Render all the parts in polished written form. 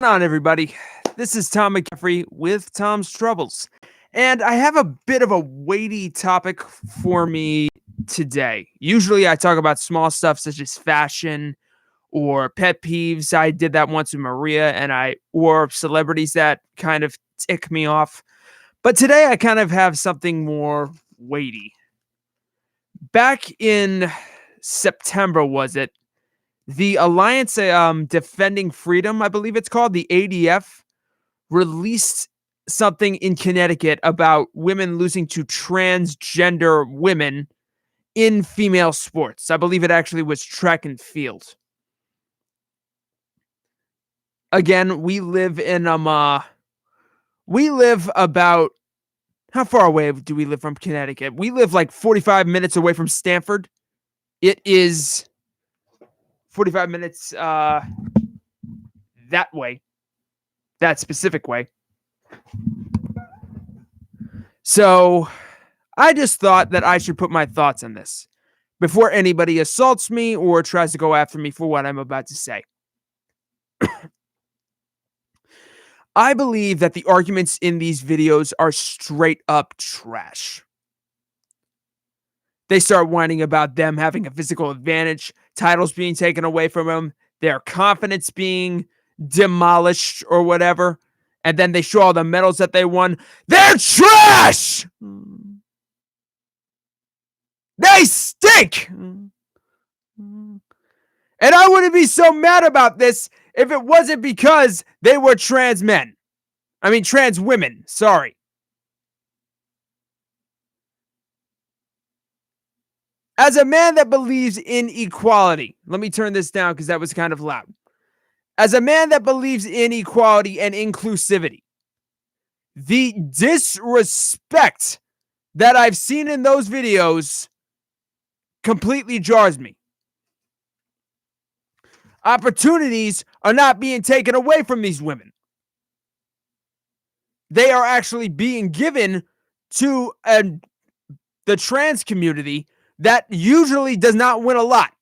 On, everybody? This is Tom McCaffrey with Tom's Troubles, and I have a bit of a weighty topic for me today. Usually, I talk about small stuff such as fashion or pet peeves. I did that once with Maria, or celebrities that kind of tick me off. But today, I kind of have something more weighty. Back in September, was it? The Alliance Defending Freedom, I believe it's called, the ADF, released something in Connecticut about women losing to transgender women in female sports. I believe it actually was track and field. Again, we live about, how far away do we live from Connecticut? We live like 45 minutes away from Stamford. It is 45 minutes that way, that specific way. So I just thought that I should put my thoughts on this before anybody assaults me or tries to go after me for what I'm about to say. I believe that the arguments in these videos are straight up trash. They start whining about them having a physical advantage, titles being taken away from them, their confidence being demolished or whatever. And then they show all the medals that they won. They're trash! They stink! And I wouldn't be so mad about this if it wasn't because they were trans men. I mean, trans women, sorry. As a man that believes in equality, let me turn this down because that was kind of loud. As a man that believes in equality and inclusivity, the disrespect that I've seen in those videos completely jars me. Opportunities are not being taken away from these women. They are actually being given to the trans community that usually does not win a lot.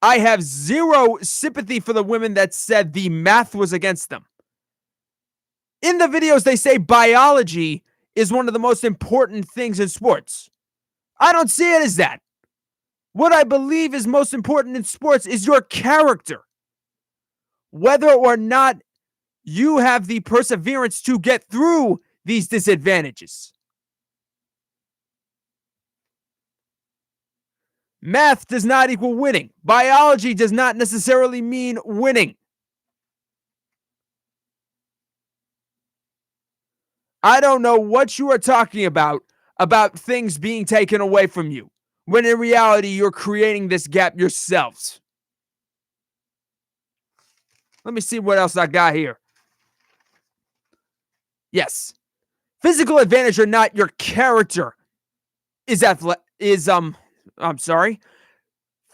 I have zero sympathy for the women that said the math was against them. In the videos, they say biology is one of the most important things in sports. I don't see it as that. What I believe is most important in sports is your character. Whether or not you have the perseverance to get through these disadvantages. Math does not equal winning. Biology does not necessarily mean winning. I don't know what you are talking about things being taken away from you, when in reality, you're creating this gap yourselves. Let me see what else I got here. Yes. Physical advantage or not, your character I'm sorry.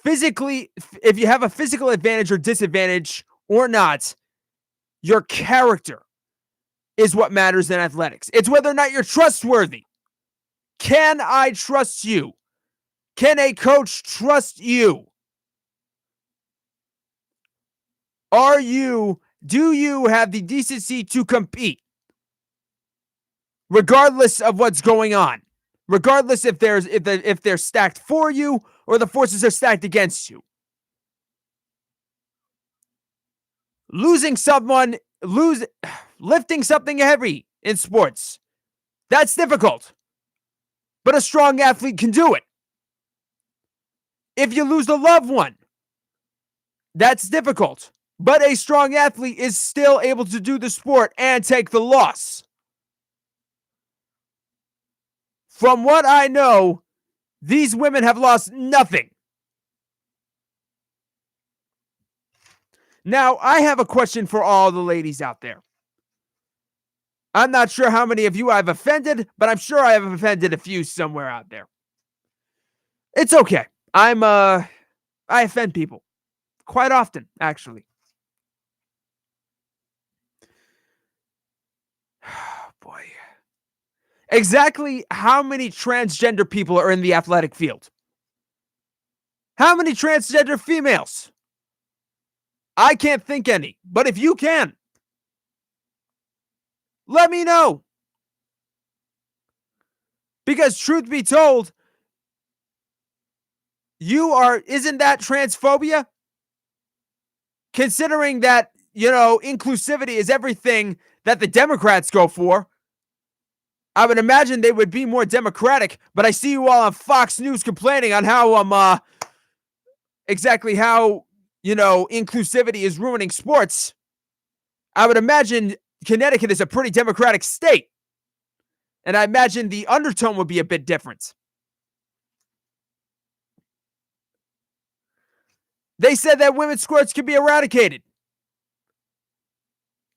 Physically, if you have a physical advantage or disadvantage or not, your character is what matters in athletics. It's whether or not you're trustworthy. Can I trust you? Can a coach trust you? Do you have the decency to compete? Regardless of what's going on. Regardless if they're stacked for you or the forces are stacked against you. Lifting something heavy in sports, that's difficult. But a strong athlete can do it. If you lose a loved one, that's difficult. But a strong athlete is still able to do the sport and take the loss. From what I know, these women have lost nothing. Now, I have a question for all the ladies out there. I'm not sure how many of you I've offended, but I'm sure I have offended a few somewhere out there. It's okay. I offend people quite often, actually. Boy. Exactly how many transgender people are in the athletic field? How many transgender females? I can't think any, but if you can, let me know. Because truth be told, isn't that transphobia? Considering that, inclusivity is everything that the Democrats go for, I would imagine they would be more democratic, but I see you all on Fox News complaining on how, exactly how, inclusivity is ruining sports. I would imagine Connecticut is a pretty democratic state. And I imagine the undertone would be a bit different. They said that women's sports could be eradicated.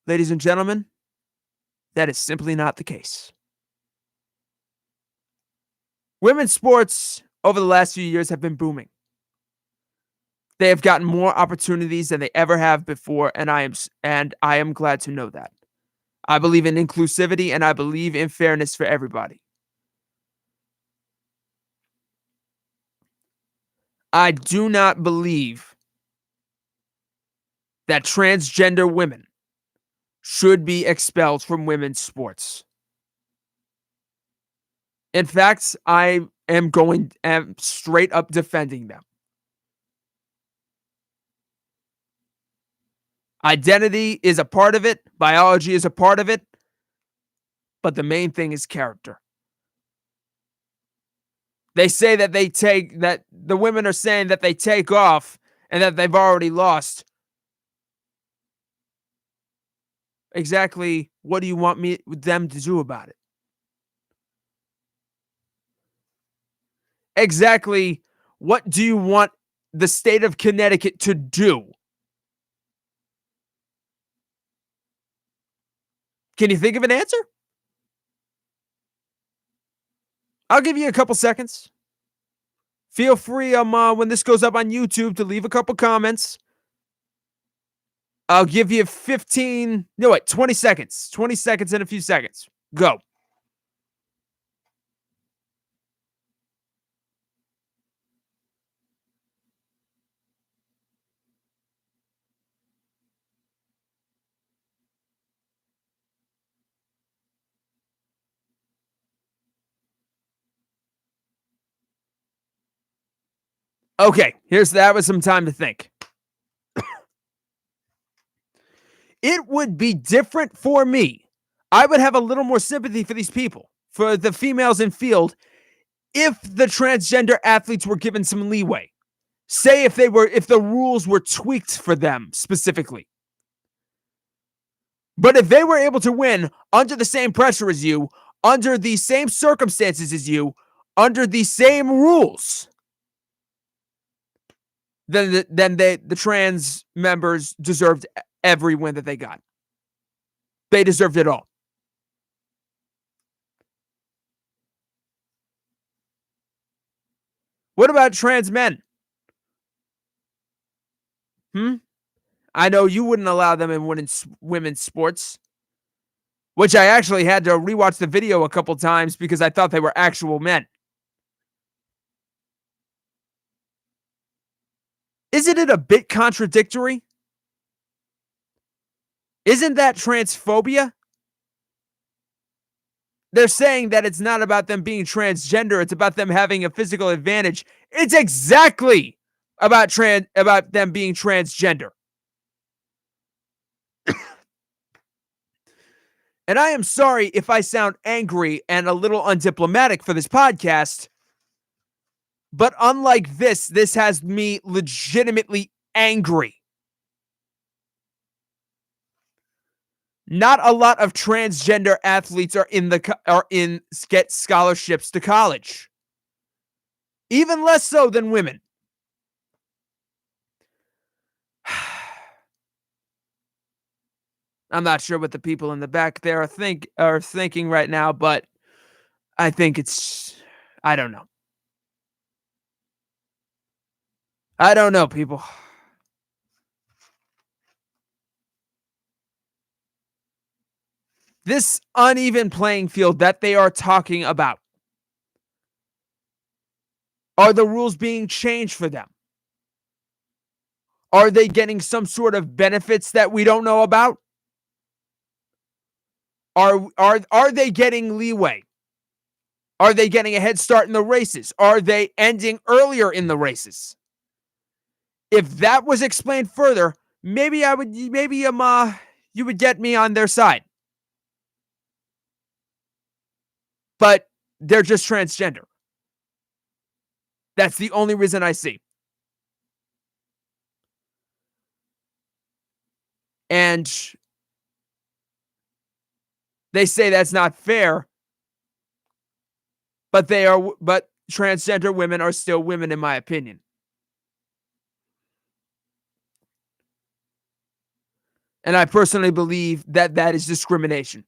Ladies and gentlemen, that is simply not the case. Women's sports over the last few years have been booming. They have gotten more opportunities than they ever have before, and I am glad to know that. I believe in inclusivity and I believe in fairness for everybody. I do not believe that transgender women should be expelled from women's sports. In fact, I am straight up defending them. Identity is a part of it. Biology is a part of it. But the main thing is character. They say that the women are saying that they take off and that they've already lost. Exactly what do you want them to do about it? Exactly what do you want the state of Connecticut to do? Can you think of an answer? I'll give you a couple seconds. Feel free when this goes up on YouTube to leave a couple comments. I'll give you 20 seconds. 20 seconds and a few seconds. Go. Okay, that was some time to think. It would be different for me. I would have a little more sympathy for these people, for the females in field, if the transgender athletes were given some leeway. Say if the rules were tweaked for them specifically. But if they were able to win under the same pressure as you, under the same circumstances as you, under the same rules, then the trans members deserved every win that they got. They deserved it all. What about trans men? I know you wouldn't allow them in women's sports, which I actually had to rewatch the video a couple times because I thought they were actual men. Isn't it a bit contradictory? Isn't that transphobia? They're saying that it's not about them being transgender, it's about them having a physical advantage. It's exactly about them being transgender. And I am sorry if I sound angry and a little undiplomatic for this podcast, but unlike this has me legitimately angry. Not a lot of transgender athletes get scholarships to college. Even less so than women. I'm not sure what the people in the back there are thinking right now, but I think I don't know. I don't know, people. This uneven playing field that they are talking about, are the rules being changed for them? Are they getting some sort of benefits that we don't know about? Are they getting leeway? Are they getting a head start in the races? Are they ending earlier in the races? If that was explained further, maybe you would get me on their side. But they're just transgender. That's the only reason I see. And they say that's not fair, but transgender women are still women, in my opinion. And I personally believe that that is discrimination.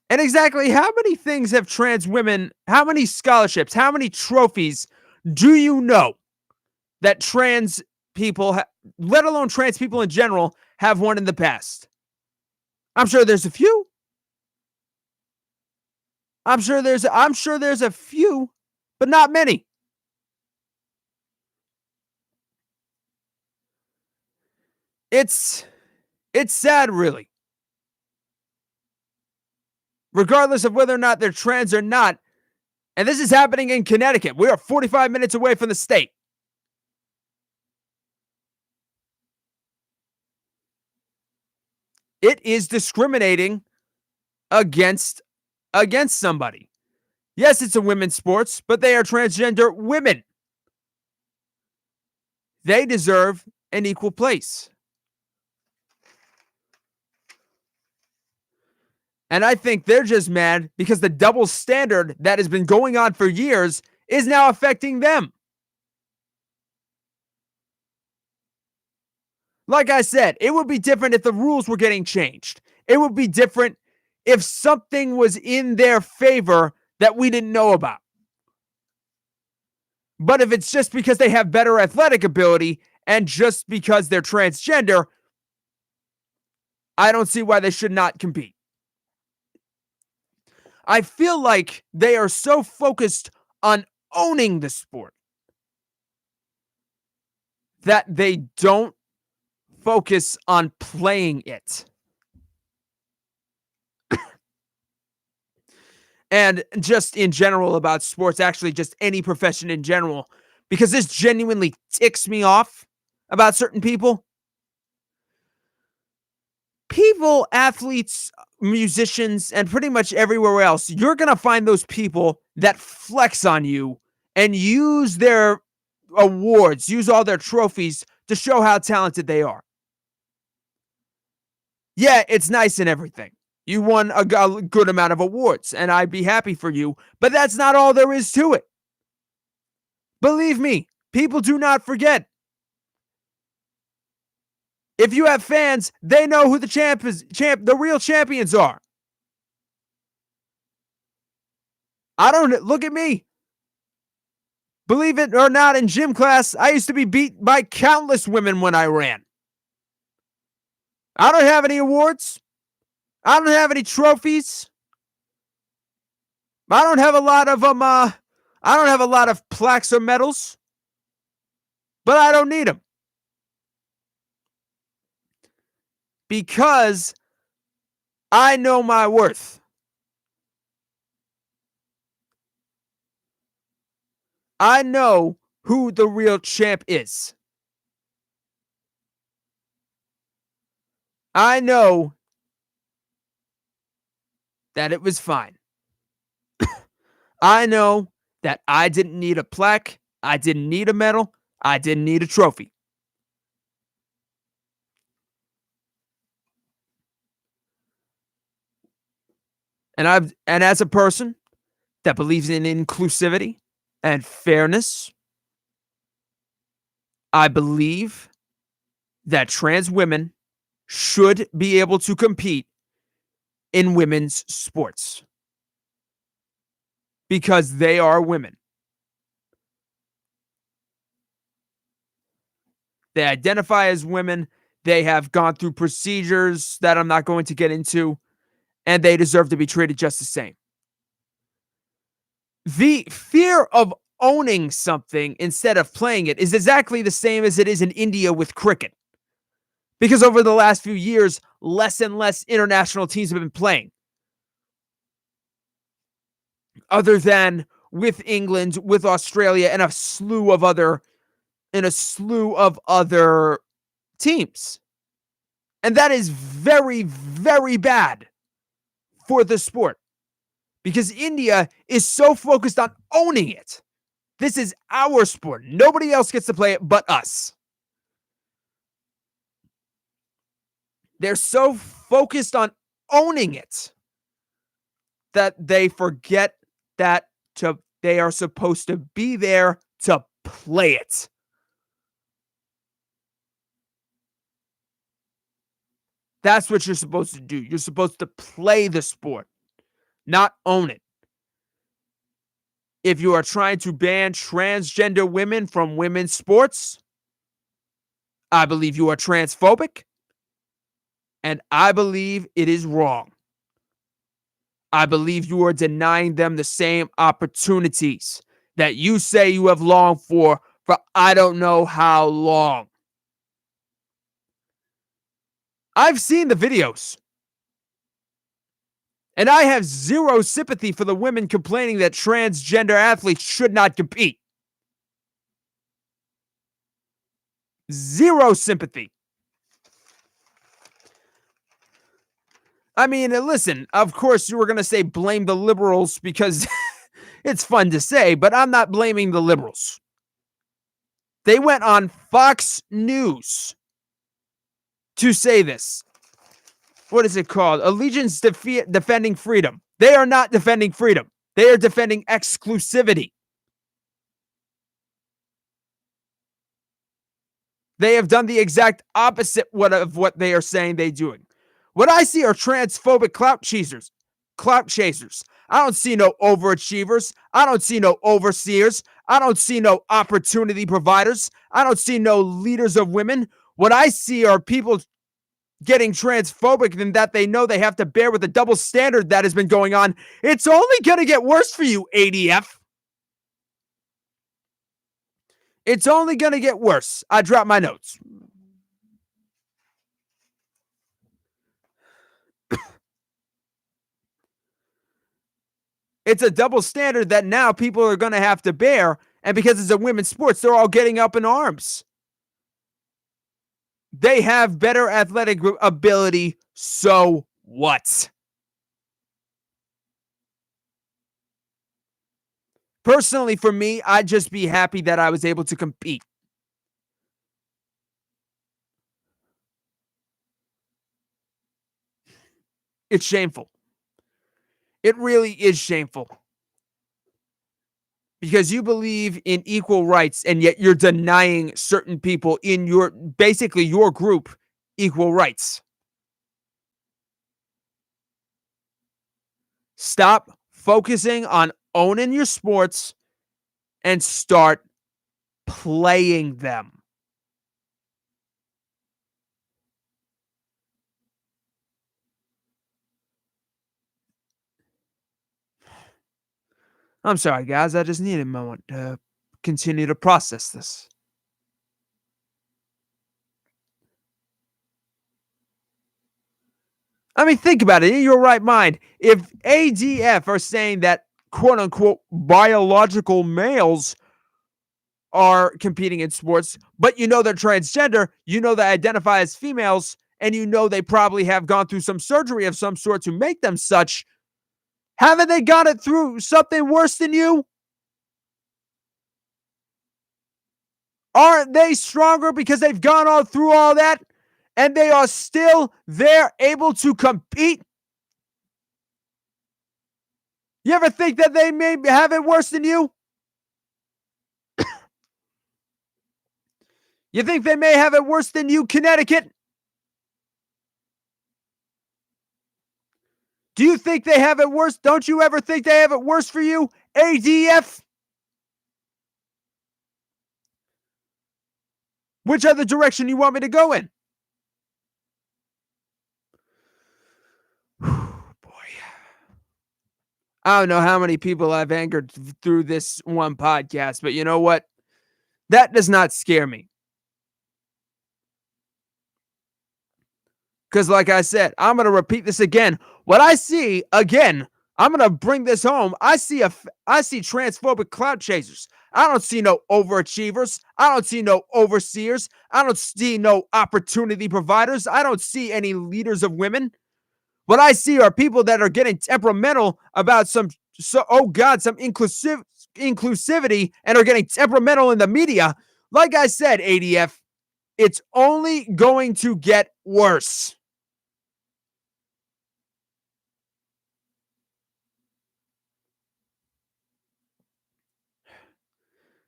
And exactly how many things have trans women, how many scholarships, how many trophies do you know that trans people, let alone trans people in general, have won in the past? I'm sure there's a few. I'm sure there's a few, but not many. It's sad, really. Regardless of whether or not they're trans or not, and this is happening in Connecticut. We are 45 minutes away from the state. It is discriminating against somebody. Yes, it's a women's sports, but they are transgender women. They deserve an equal place. And I think they're just mad because the double standard that has been going on for years is now affecting them. Like I said, it would be different if the rules were getting changed. It would be different if something was in their favor that we didn't know about. But if it's just because they have better athletic ability and just because they're transgender, I don't see why they should not compete. I feel like they are so focused on owning the sport that they don't focus on playing it. And just in general about sports, actually just any profession in general, because this genuinely ticks me off about certain people. People, athletes, musicians, and pretty much everywhere else, you're going to find those people that flex on you and use their awards, use all their trophies to show how talented they are. Yeah, it's nice and everything. You won a good amount of awards, and I'd be happy for you, but that's not all there is to it. Believe me, people do not forget. If you have fans, they know who the real champions are. I don't look at me. Believe it or not, in gym class, I used to be beat by countless women when I ran. I don't have any awards. I don't have any trophies. I don't have a lot of I don't have a lot of plaques or medals. But I don't need them. Because I know my worth. I know who the real champ is. I know that it was fine. I know that I didn't need a plaque. I didn't need a medal. I didn't need a trophy. And as a person that believes in inclusivity and fairness, I believe that trans women should be able to compete in women's sports because they are women. They identify as women. They have gone through procedures that I'm not going to get into, and they deserve to be treated just the same. The fear of owning something instead of playing it is exactly the same as it is in India with cricket. Because over the last few years, less and less international teams have been playing, other than with England, with Australia, and a slew of other teams. And that is very, very bad for the sport because India is so focused on owning it. This is our sport. Nobody else gets to play it but us. They're so focused on owning it that they forget that they are supposed to be there to play it. That's what you're supposed to do. You're supposed to play the sport, not own it. If you are trying to ban transgender women from women's sports, I believe you are transphobic, and I believe it is wrong. I believe you are denying them the same opportunities that you say you have longed for I don't know how long. I've seen the videos, and I have zero sympathy for the women complaining that transgender athletes should not compete. Zero sympathy. I mean, listen, of course you were going to say blame the liberals because it's fun to say, but I'm not blaming the liberals. They went on Fox News to say this. What is it called? Allegiance defending freedom. They are not defending freedom. They are defending exclusivity. They have done the exact opposite of what they are saying they're doing. What I see are transphobic clout chasers. I don't see no overachievers. I don't see no overseers. I don't see no opportunity providers. I don't see no leaders of women. What I see are people getting transphobic and that they know they have to bear with the double standard that has been going on. It's only going to get worse for you, ADF. It's only going to get worse. I dropped my notes. It's a double standard that now people are going to have to bear. And because it's a women's sports, they're all getting up in arms. They have better athletic ability. So what? Personally, for me, I'd just be happy that I was able to compete. It's shameful. It really is shameful. Because you believe in equal rights and yet you're denying certain people in your group equal rights. Stop focusing on owning your sports and start playing them. I'm sorry, guys. I just need a moment to continue to process this. I mean, think about it. In your right mind, if ADF are saying that quote unquote biological males are competing in sports, but you know they're transgender, you know they identify as females, and you know they probably have gone through some surgery of some sort to make them such, haven't they got it through something worse than you? Aren't they stronger because they've gone all through all that and they are still there able to compete? You ever think that they may have it worse than you? You think they may have it worse than you, Connecticut? Do you think they have it worse? Don't you ever think they have it worse for you, ADF? Which other direction you want me to go in? Boy. I don't know how many people I've angered through this one podcast, but you know what? That does not scare me. Because, like I said, I'm going to repeat this again. What I see, again, I'm going to bring this home. I see transphobic clout chasers. I don't see no overachievers. I don't see no overseers. I don't see no opportunity providers. I don't see any leaders of women. What I see are people that are getting temperamental about some inclusivity and are getting temperamental in the media. Like I said, ADF, it's only going to get worse.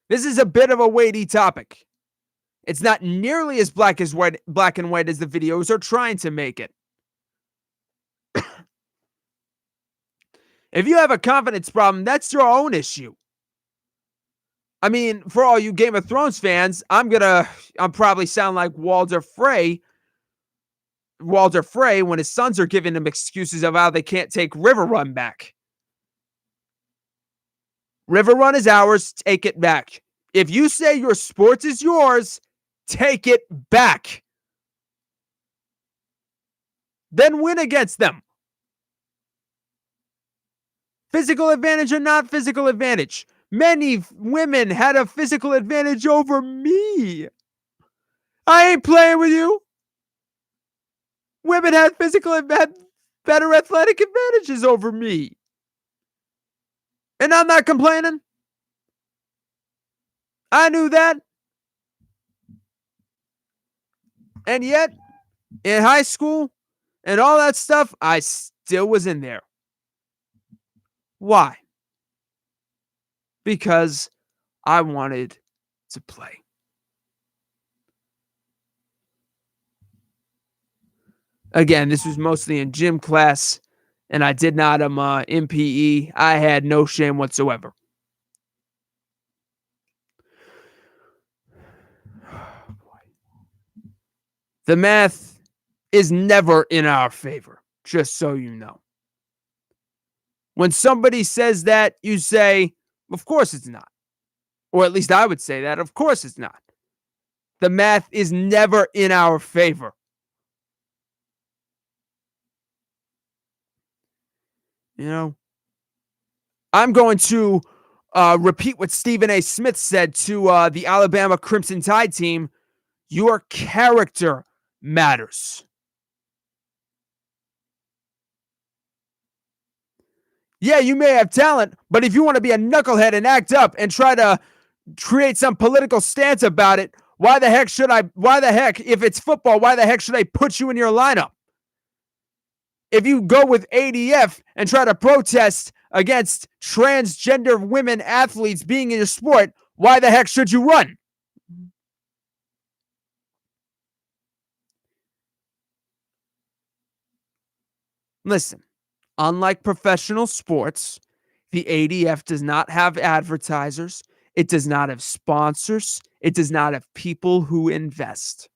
This is a bit of a weighty topic. It's not nearly as black and white as the videos are trying to make it. If you have a confidence problem, that's your own issue. I mean, for all you Game of Thrones fans, I'm probably sound like Walder Frey when his sons are giving him excuses of how they can't take River Run back. River Run is ours, take it back. If you say your sports is yours, take it back. Then win against them. Physical advantage or not physical advantage. Many women had a physical advantage over me. I ain't playing with you. Women had better athletic advantages over me. And I'm not complaining. I knew that. And yet, in high school and all that stuff, I still was in there. Why? Because I wanted to play. Again, this was mostly in gym class, and I did not in PE. I had no shame whatsoever. The math is never in our favor, just so you know. When somebody says that, you say, of course it's not. Or at least I would say that, of course it's not. The math is never in our favor. You know, I'm going to repeat what Stephen A. Smith said to the Alabama Crimson Tide team. Your character matters. Yeah, you may have talent, but if you want to be a knucklehead and act up and try to create some political stance about it, why the heck, if it's football, why the heck should I put you in your lineup? If you go with ADF and try to protest against transgender women athletes being in your sport, why the heck should you run? Listen, unlike professional sports, the ADF does not have advertisers. It does not have sponsors. It does not have people who invest.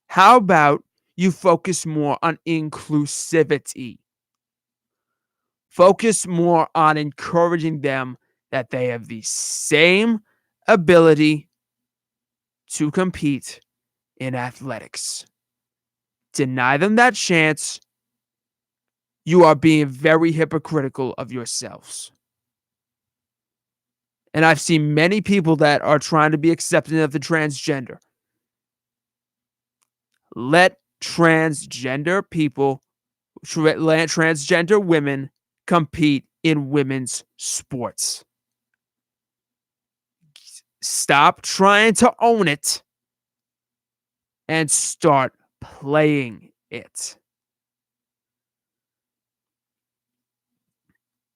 How about you focus more on inclusivity? Focus more on encouraging them that they have the same ability to compete in athletics. Deny them that chance. You are being very hypocritical of yourselves. And I've seen many people that are trying to be accepting of the transgender. Let transgender women compete in women's sports. Stop trying to own it and start playing it.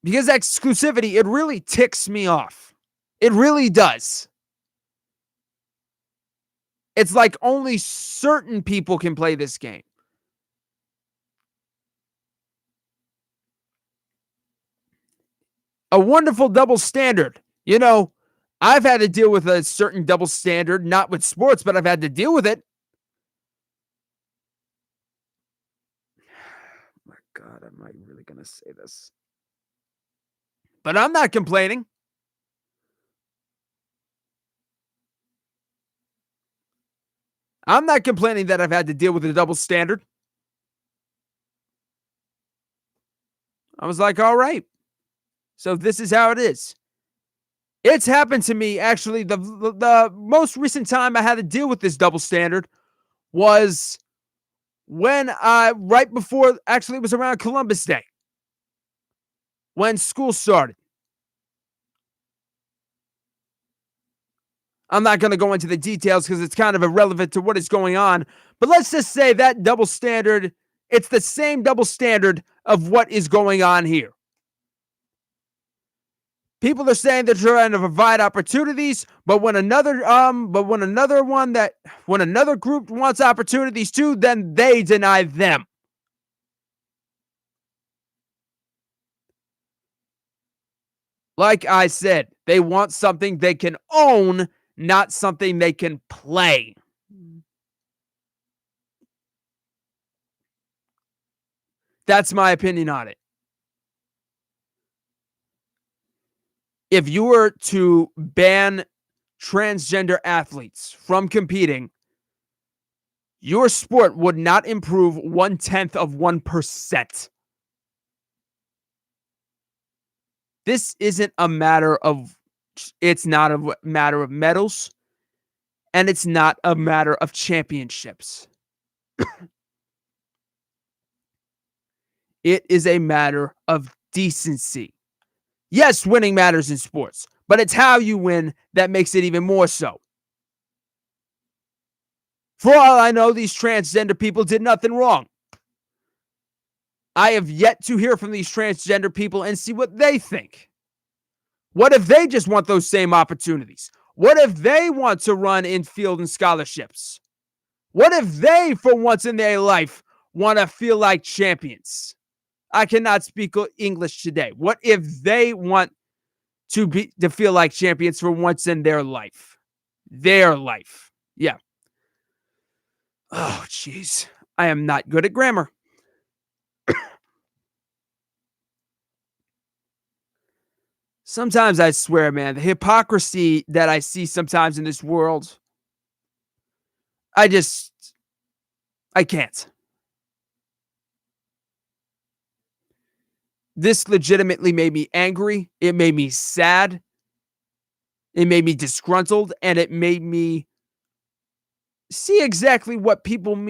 Because exclusivity, it really ticks me off. It really does. It's like only certain people can play this game. A wonderful double standard. You know, I've had to deal with a certain double standard, not with sports, but I've had to deal with it. Oh my God, am I really going to say this? But I'm not complaining. I'm not complaining that I've had to deal with a double standard. I was like, all right. So this is how it is. It's happened to me, actually. The most recent time I had to deal with this double standard was when right before, actually, it was around Columbus Day, when school started. I'm not going to go into the details because it's kind of irrelevant to what is going on. But let's just say that double standard, it's the same double standard of what is going on here. People are saying they're trying to provide opportunities, but when another group wants opportunities too, then they deny them. Like I said, they want something they can own, not something they can play. That's my opinion on it. If you were to ban transgender athletes from competing, your sport would not improve 0.1%. This isn't a matter of, it's not a matter of medals, and it's not a matter of championships. It is a matter of decency. Yes, winning matters in sports, but it's how you win that makes it even more so. For all I know, these transgender people did nothing wrong. I have yet to hear from these transgender people and see what they think. What if they just want those same opportunities? What if they want to run in field and scholarships? What if they, for once in their life, want to feel like champions? I cannot speak English today. What if they want to feel like champions for once in their life? Their life. Yeah. Oh, jeez. I am not good at grammar. Sometimes I swear, man, the hypocrisy that I see sometimes in this world, I can't. This legitimately made me angry. It made me sad. It made me disgruntled, and it made me see exactly what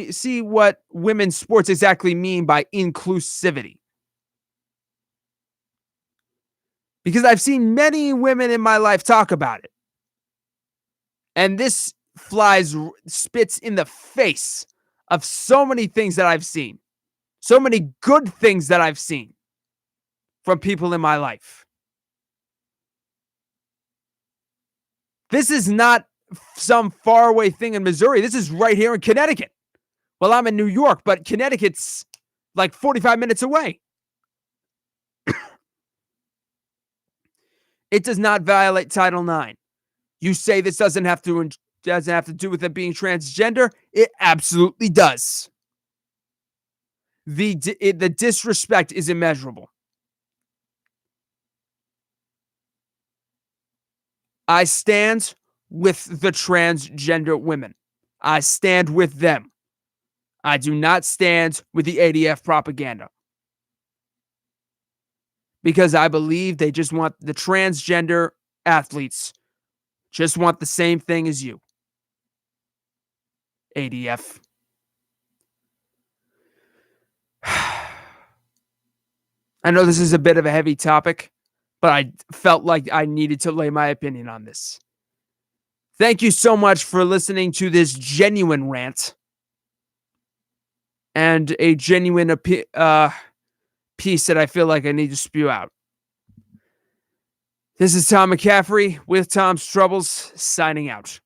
see what women's sports exactly mean by inclusivity. Because I've seen many women in my life talk about it. And this spits in the face of so many things that I've seen. So many good things that I've seen from people in my life. This is not some faraway thing in Missouri. This is right here in Connecticut. Well, I'm in New York, but Connecticut's like 45 minutes away. It does not violate Title IX. You say this doesn't have to do with it being transgender? It absolutely does. The disrespect is immeasurable. I stand with the transgender women. I stand with them. I do not stand with the ADF propaganda. Because I believe they just want the transgender athletes just want the same thing as you. ADF. I know this is a bit of a heavy topic, but I felt like I needed to lay my opinion on this. Thank you so much for listening to this genuine rant and a genuine piece that I feel like I need to spew out. This is Tom McCaffrey with Tom's Tropbles, signing out.